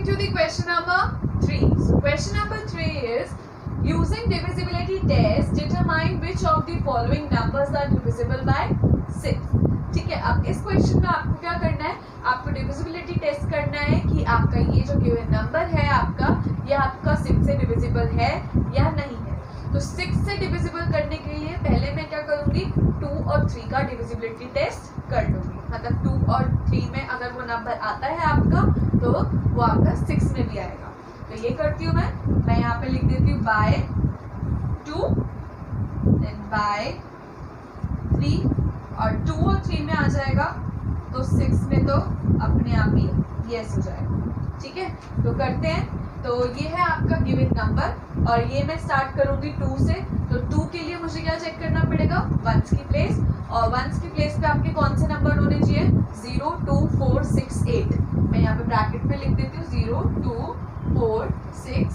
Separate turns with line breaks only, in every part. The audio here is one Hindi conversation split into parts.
to the question number 3. So question number 3 is using divisibility test determine which of the following numbers are divisible by 6. ठीक है, अब इस क्वेश्चन में आपको क्या करना है, आपको डिविजिबिलिटी टेस्ट करना है कि आपका ये जो गिवन नंबर है आपका, ये आपका 6 से डिविजिबल है या नहीं है। तो 6 से डिविजिबल करने के लिए पहले मैं क्या करूंगी, 2 और 3 का डिविजिबिलिटी टेस्ट कर लूंगी। मतलब 2 और 3 में अगर वो नंबर आता है आपका तो वो आपका 6 में भी आएगा। तो ये करती हूँ मैं यहाँ पे लिख देती हूँ बाय 2 देन बाय 3 और 2 और 3 में आ जाएगा तो 6 में तो अपने आप ही यस हो जाएगा। ठीक है, तो करते हैं। तो ये है आपका गिवन नंबर और ये मैं स्टार्ट करूंगी 2 से। तो 2 के लिए मुझे क्या चेक करना पड़ेगा, 1s की प्लेस, और 1s की प्लेस पे आपके कौन से नंबर होने चाहिए, 0 2 4 6 8। मैं यहाँ पे ब्रैकेट में लिख देती हूँ 0 2 4 6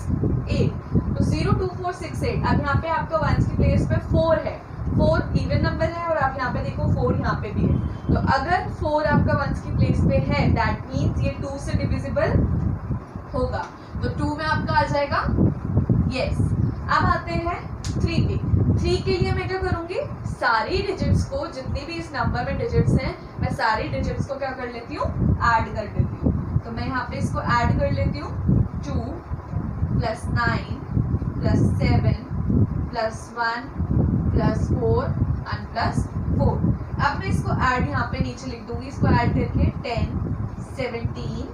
8। तो 0 2 4 6 8। अब यहाँ पे आपका 1s की प्लेस पे 4 है, 4 इवन नंबर है और आप यहाँ पे देखो 4 यहाँ पे भी है। तो अगर 4 आपका 1s की प्लेस पे है दैट मीन्स ये 2 से डिविजिबल होगा। तो 2 में आपका आ जाएगा यस। अब आते हैं 3 के। 3 के लिए मैं क्या करूंगी, सारी डिजिट्स को, जितनी भी इस नंबर में डिजिट्स हैं, मैं सारी डिजिट्स को क्या कर लेती हूँ, ऐड कर लेती हूँ। तो मैं यहाँ पे इसको ऐड कर लेती हूँ 2 + 9 + 7 + 1 + 4 and +4। अब मैं इसको ऐड यहाँ पे नीचे लिख दूंगी, इसको ऐड करके 10 17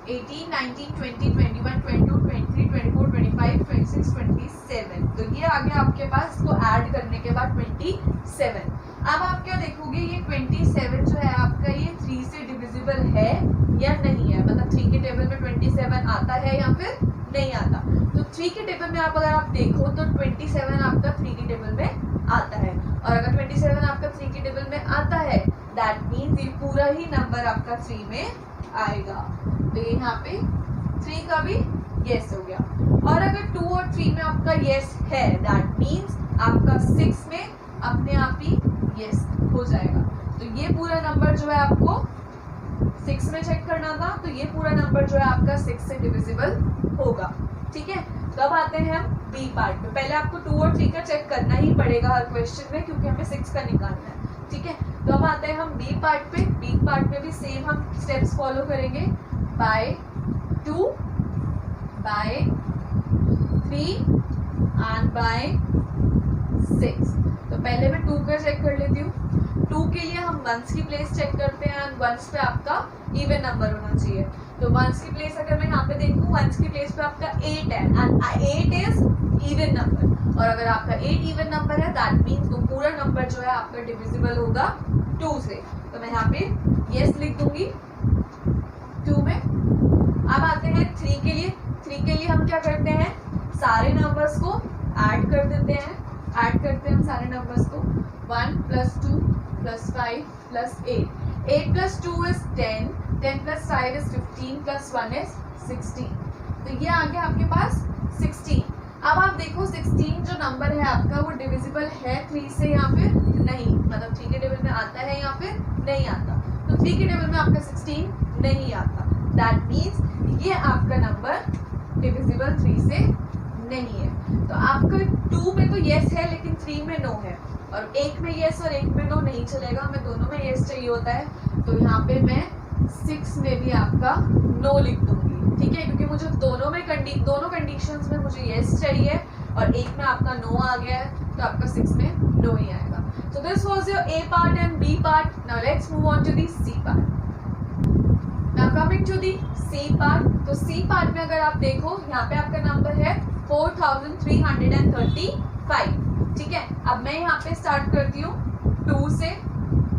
18 19 20 21 22 23 24 25 26 27। तो ये आ गया आपके पास, इसको ऐड करने के बाद 27। अब आप क्या देखोगे, ये 27 जो है आपका, ये 3 से डिविजिबल है या नहीं है। मतलब 3 के टेबल में 27 आता है या फिर नहीं आता। तो 3 के टेबल में अगर आप देखो तो 27 आपका 3 के टेबल में आता है, और अगर 27 आपका 3 के टेबल में आता है दैट मीन्स ये पूरा ही नंबर आपका 3 में आएगा। तो ये यहाँ पे 3 का भी यस हो गया। और अगर 2 और 3 में आपका यस है दैट मीन्स आपका 6 में अपने आप ही यस हो जाएगा। तो ये पूरा नंबर जो है आपको 6 में चेक करना था, तो ये पूरा नंबर जो है आपका 6 से डिविजिबल होगा। ठीक है, तो अब आते हैं हम बी पार्ट पे। पहले आपको 2 और 3 का चेक करना ही पड़ेगा हर क्वेश्चन में, क्योंकि हमें 6 का निकालना है। ठीक है, तो अब आते हैं हम बी पार्ट पे। बी पार्ट पे भी सेम हम स्टेप्स फॉलो करेंगे, बाय 2 बाय 3 एंड बाय 6। तो पहले मैं 2 का चेक कर लेती हूँ। 2 के लिए हम 1s की प्लेस चेक करते हैं एंड 1s पे आपका इवन नंबर होना चाहिए। तो 1s की प्लेस अगर मैं यहाँ पे देखूँ, 1s की प्लेस पे आपका 8 है एंड 8 इज इवन नंबर, और अगर आपका 8 इवन नंबर है दैट मीन्स वो पूरा नंबर जो है आपका डिविजिबल होगा 2 से। तो मैं यहाँ पे यस लिख दूंगी 2 में। अब आते हैं 3 के लिए। 3 के लिए हम क्या करते हैं, सारे नंबर्स को ऐड कर देते हैं। ऐड करते हैं हम सारे नंबर्स को, 1 + 2 + 5 + 8। 8 + 2 is 10, 10 + 5 is 15 + 1 is 16। तो ये आ गया आपके पास 16। अब आप देखो 16 जो नंबर है आपका वो डिविजिबल है 3 से या फिर नहीं, मतलब 3 के टेबल में आता है या फिर नहीं आता। तो 3 के टेबल में आपका 16 नहीं आता, दैट मीन्स ये आपका नंबर डिविजिबल 3 से नहीं है। तो आपका 2 में तो यस है लेकिन 3 में नो है, और 1 में यस और 1 में नो नहीं चलेगा, हमें दोनों में यस चाहिए होता है। तो यहाँ पे मैं 6 में भी आपका नो लिख दूंगी। ठीक है, क्योंकि मुझे दोनों कंडीशंस में मुझे यस चाहिए और 1 में आपका नो आ गया है, तो आपका 6 में नो ही आएगा। So this was your A part and B part. Now let's move on to the C part. Now coming to the C part. तो C part में अगर आप देखो, यहाँ पे आपका नंबर है 4335। ठीक है, अब मैं यहाँ पे स्टार्ट करती हूँ 2 से।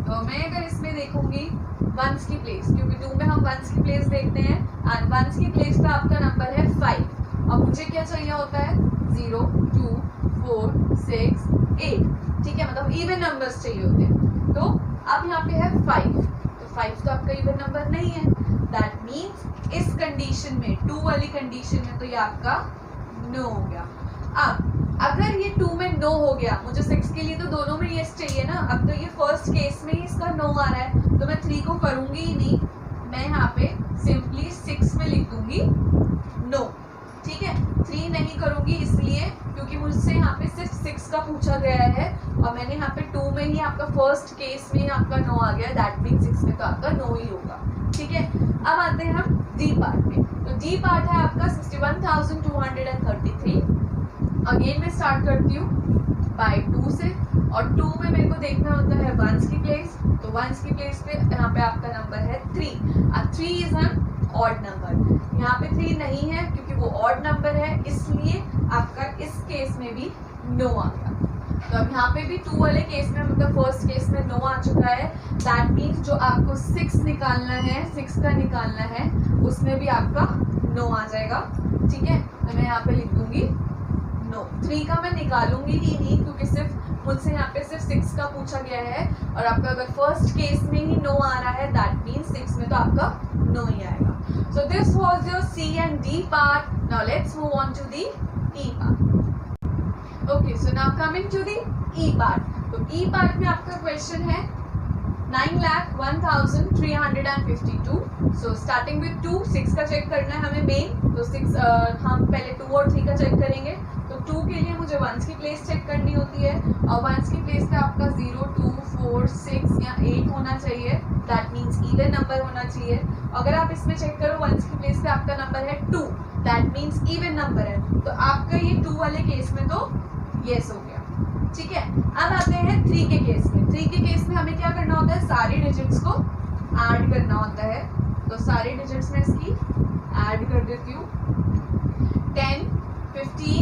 तो मैं अगर इसमें देखूंगी 1s की प्लेस, क्योंकि 2 में हम 1s की प्लेस देखते हैं एंड 1s की प्लेस पे आपका नंबर है 5। और मुझे क्या चाहिए होता है, 0 2 4 6 8। ठीक है, मतलब इवन नंबर्स चाहिए होते हैं। तो अब यहाँ पे है 5, तो 5 तो आपका इवन नंबर नहीं है, दैट मीन्स इस कंडीशन में, 2 वाली कंडीशन में, तो ये आपका नो हो गया। अब अगर ये 2 में नो हो गया, मुझे 6 के लिए तो दोनों में यस चाहिए ना। अब तो ये फर्स्ट केस में ही इसका नो आ रहा है, तो मैं 3 को करूंगी ही नहीं। मैं यहाँ पे सिंपली 6 करूंगी इसलिए क्योंकि मुझसे यहाँ पे सिर्फ 6 का पूछा गया है और मैंने यहाँ पे 2 में ही आपका फर्स्ट केस में ही आपका नो आ गया, दैट मीन 6 में तो आपका नो ही होगा। ठीक है, अब आते हैं हम डी पार्ट में। तो डी पार्ट है आपका 61,233। अगेन मैं स्टार्ट करती हूँ बाय 2 से, और 2 में मेरे को देखना होता है वंस की प्लेस, तो वंस की प्लेस पे यहाँ पे आपका नंबर है 3। अब 3 इज एन ऑड नंबर, यहाँ पे 3 नहीं है क्योंकि वो ऑड नंबर है, इसलिए आपका इस केस में भी नो आ गया। तो अब यहाँ पे भी 2 वाले केस में मतलब फर्स्ट केस में नो आ चुका है, दैट मीन्स जो आपको 6 निकालना है, 6 का निकालना है, उसमें भी आपका नो आ जाएगा। ठीक है, तो मैं यहाँ पे लिख दूंगी नो। 3 का मैं निकालूंगी ही नहीं क्योंकि सिर्फ मुझसे यहाँ पे सिर्फ 6 का पूछा गया है, और आपका अगर फर्स्ट केस में ही नो आ रहा है दैट मीन्स 6 में तो आपका नो ही आएगा। So this was your C and D part. Now let's move on to the E part. Okay, so now coming to the E part. तो E part में आपका क्वेश्चन है 9,01,352. So starting with 2, 6 का चेक करना है हमें मेन, तो 6 हम पहले 2 और 3 का चेक करेंगे। तो 2 के लिए मुझे वंस की प्लेस चेक करनी होती है, और वंस की प्लेस पे आपका 0, 2, 4, 6 या 8 होना चाहिए, दैट मीन्स इवन नंबर होना चाहिए। अगर आप इसमें चेक करो वंस की प्लेस पे आपका नंबर है 2, दैट मीन्स इवन नंबर है, तो आपका ये 2 वाले केस में तो यस हो गया। ठीक है, अब आते हैं 3 के केस में। 3 के केस में हमें क्या करना होता है, सारी डिजिट्स को ऐड करना होता है। तो सारी डिजिट्स में इसकी ऐड कर देती हूँ, 10, 15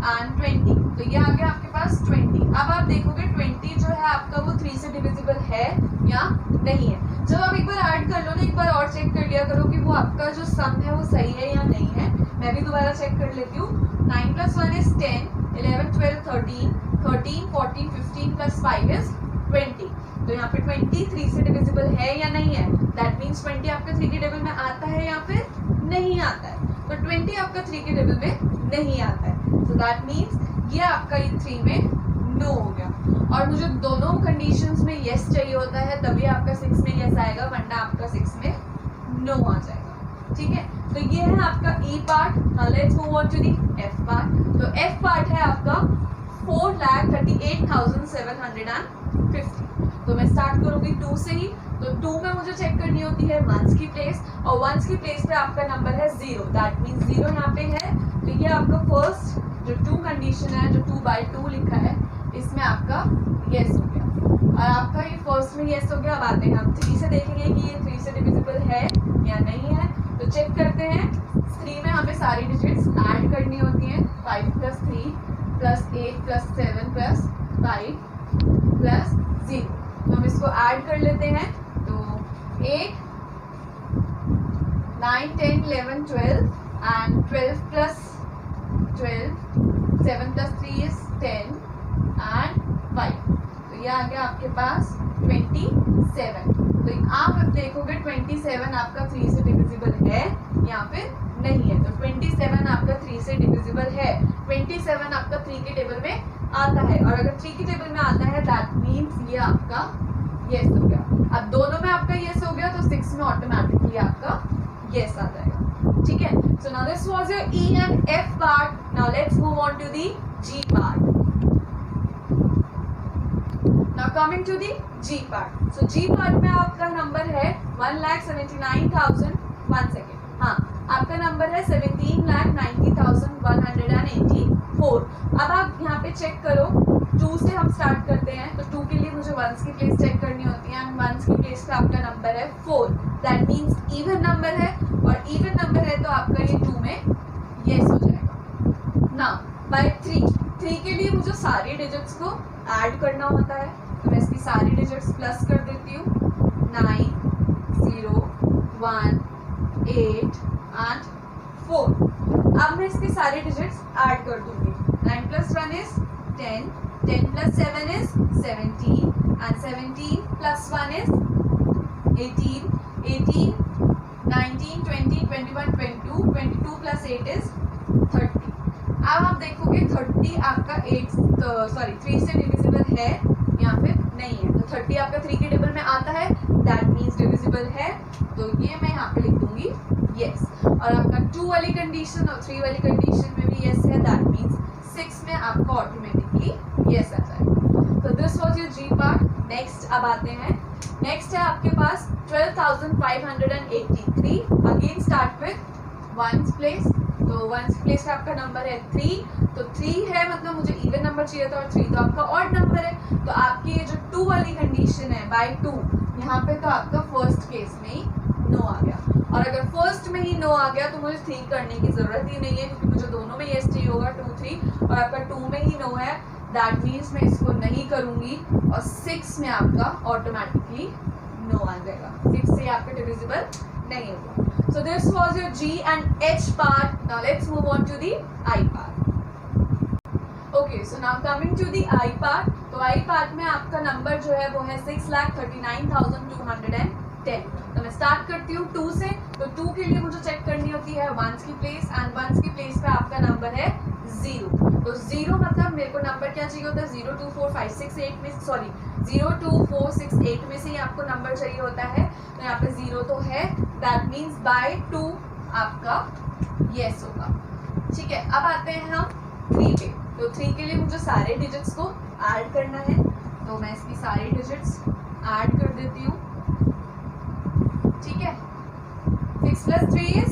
एंड 20। तो ये आ गया आपके पास 20। अब आप देखोगे 20 जो है आपका वो 3 से डिविजिबल है या नहीं है। जब आप एक बार ऐड कर लो ना, एक बार और चेक कर लिया करो कि वो आपका जो सम है वो सही है या नहीं है। मैं भी दोबारा चेक कर लेती हूँ। 9 + 1 is 10, 11, 12, 13, 13, 14, 15 + 5 is 20। तो यहाँ पे 20 3 से डिविजिबल है या नहीं है, दैट मीन्स 20 आपका 3 के टेबल में आता है या फिर नहीं आता है। तो 20 आपका 3 के टेबल में नहीं आता है, तो दैट मीन्स ये आपका ये 3 में नो हो गया। और मुझे दोनों कंडीशंस में यस चाहिए होता है, तभी आपका 6 में यस आएगा, वरना आपका 6 में नो आ जाएगा। ठीक है, तो ये है आपका E part. Now let's move on to the F part. तो एफ पार्ट है आपका 4,38,750। तो मैं स्टार्ट करूंगी 2 से ही। तो 2 में मुझे चेक करनी होती है वंस की प्लेस, और वंस की प्लेस पे आपका नंबर है 0, दैट मीन्स 0 यहाँ पे है। तो ये आपका फर्स्ट जो 2 कंडीशन है, जो 2/2 लिखा है, इसमें आपका यस हो गया, और आपका ये फर्स्ट में यस हो गया। अब आते हैं हम 3 से, देखेंगे कि ये 3 से डिविजिबल है या नहीं है। तो चेक करते हैं। 3 में हमें सारी डिजिट्स ऐड करनी होती हैं, 5 + 3 + 8 + 7 + 5 + 0। तो हम इसको ऐड कर लेते हैं। तो 8, 9, 10, 11, 12 एंड 12 + 12, 7 + 3 is 10 एंड 5। तो ये आ गया आपके पास 27। तो आप देखोगे 27 आपका 3 से डिविजिबल है या फिर नहीं है। तो 27 आपका 3 से डिविजिबल है, 27 आपका 3 के टेबल में आता है, और अगर 3 के टेबल में आता है दैट मीन्स ये आपका यस हो गया। अब दोनों में आपका यस हो गया, तो 6 में ऑटोमेटिकली आपका यस आ जाएगा। ठीक है, so now this was your E and F part. Now let's move on to the G part. Now coming to the G part. So G part में आपका नंबर है 1,79,000। 1 सेकेंड, हाँ, आपका नंबर है 17,90,184। अब आप यहाँ पे चेक करो, 2 से हम स्टार्ट करते हैं। तो 2 के लिए मुझे वंस की प्लेस चेक करनी होती है, एंड वंस की प्लेस पे आपका नंबर है 4, दैट मीन्स इवन नंबर है, और इवन नंबर है तो आपका ये 2 में यस हो जाएगा। नाउ बाय 3 के लिए मुझे सारी डिजिट्स को ऐड करना होता है, तो मैं इसकी सारी डिजिट्स प्लस कर देती हूँ, 9, 0, 1, 8 एंड 4। अब मैं इसकी सारी डिजिट्स ऐड कर दूंगी। 9 + 1 is 10, 10 + 7 is 17, and 17 + 1 is 18, 18, 19, 20, 21, 22, 22 + 8 is 30। अब आप देखोगे 30 आपका 3 से डिविजिबल है या फिर नहीं है। तो 30 आपका 3 के टेबल में आता है, दैट मीन्स डिविजिबल है, तो ये मैं यहाँ पे लिख दूंगी yes. और आपका 2 वाली कंडीशन और 3 वाली कंडीशन में भी yes है, that means 6 में आपका ऑटोमेटिकली yes आ जाएगा. तो this was your G part. Next अब आते हैं, नेक्स्ट है आपके पास 12,583. Again start with ones place. तो वंस प्लेस पे आपका नंबर है 3. तो 3 है मतलब मुझे इवन नंबर चाहिए था और 3 तो आपका ऑड नंबर है. तो आपकी ये जो 2 वाली कंडीशन है बाय 2, यहाँ पे तो आपका फर्स्ट केस में ही नो आ गया. और अगर फर्स्ट में ही नो आ गया तो मुझे थिंक करने की जरूरत ही नहीं है, क्योंकि मुझे दोनों में येस चाहिए होगा 2 3, और आपका 2 में ही नो है. दैट मीन्स मैं इसको नहीं करूंगी और 6 में आपका ऑटोमेटिकली नो आ जाएगा. 6 से आपका डिविजिबल नहीं होगा. So this was your G and H part. Now let's move on to the I part. Okay, so now coming to the I part. तो I part में आपका नंबर जो है वो है 6,39,210. तो मैं स्टार्ट करती हूँ 2 से. तो 2 के लिए मुझे चेक करनी होती है वंस की प्लेस, एंड वंस की प्लेस पे आपका नंबर है 0. तो 0 मतलब मेरे को नंबर क्या चाहिए होता है 0 2 4 5 6 8 में, सॉरी 0 2 4 6 8 में से ही आपको नंबर चाहिए होता है. तो यहाँ पे 0 तो है, दैट मीन्स बाय 2 आपका येस होगा. ठीक है, अब आते हैं हम 3 पे. तो 3 के लिए मुझे सारे डिजिट्स को ऐड करना है. तो मैं इसकी सारी डिजिट्स ऐड कर देती हूँ. ठीक है, 6 + 3 इज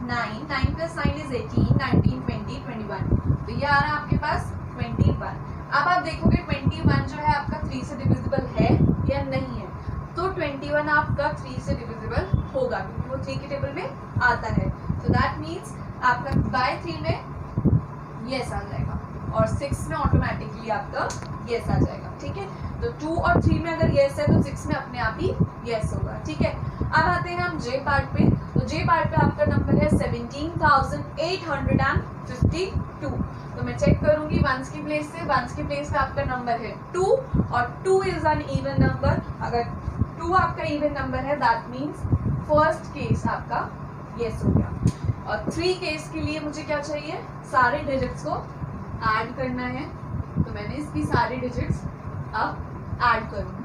9, 9 + 9 इज 18, 19 20 21. तो ये आ रहा है आपके पास 21. अब आप देखोगे 21 जो है आपका 3 से डिविजिबल है या नहीं है. तो 21 आपका 3 से डिविजिबल होगा, क्योंकि वो 3 के टेबल में आता है. तो दैट मीन्स आपका बाय 3 में येस आ जाएगा और 6 में ऑटोमेटिकली आपका येस आ जाएगा. ठीक है, तो 2 और 3 में अगर येस है तो 6 में अपने आप ही येस होगा. ठीक है, अब आते हैं हम जे पार्ट पे. तो जे पार्ट पे आपका नंबर है 17,852. तो मैं चेक करूंगी वंस की प्लेस से. वंस की प्लेस पे आपका नंबर है 2 और 2 इज एन इवन नंबर. अगर 2 आपका इवन नंबर है दैट मीन्स फर्स्ट केस आपका येस हो गया. और 3 केस के लिए मुझे क्या चाहिए, सारे डिजिट्स को ऐड करना है. तो मैंने इसकी सारी डिजिट्स अब ऐड करूंगी.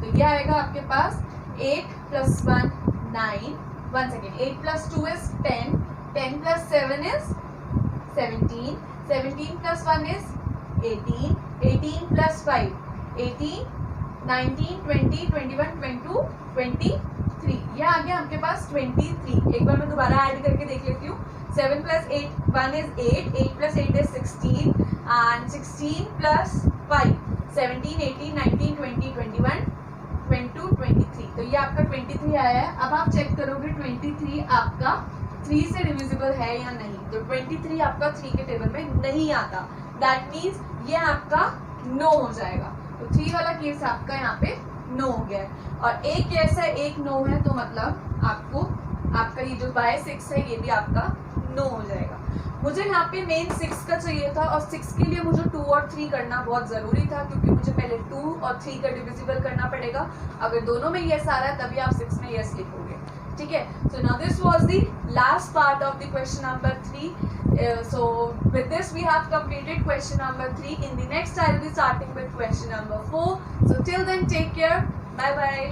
तो ये आएगा आपके पास 8 + 1 9. 1 सेकेंड, 8 + 2 इज 10, 10 + 7 इज 17, 17 + 1 इज 18, 18 + 5 18, 19 20 21 22 23. ये आ गया आपके पास 23. एक बार मैं दोबारा ऐड करके देख लेती हूँ. 7 + 8 1 इज 8, 8 + 8 इज 16, and 16 + 5 17 18 19 20 21 22 23. तो ये आपका 23 आया है. अब आप चेक करोगे 23 आपका 3 से डिविजिबल है या नहीं. तो 23 आपका 3 के टेबल में नहीं आता. दैट मीन्स ये आपका नो हो जाएगा. तो 3 वाला केस आपका यहाँ पे नो हो गया है. और एक केस है, एक नो है, तो मतलब आपको आपका ये जो बाय 6 है ये भी आपका नो हो जाएगा. मुझे यहाँ पे मेन 6 का चाहिए था और 6 के लिए मुझे 2 और 3 करना बहुत ज़रूरी था, क्योंकि मुझे पहले 2 और 3 का डिविजिबल करना पड़ेगा. अगर दोनों में येस आ रहा है तभी आप 6 में येस लिखोगे. ठीक है, so now this was the last part of the question number 3. So with this we have completed question number 3. In the next I will be starting with question number 4. So till then take care. Bye bye.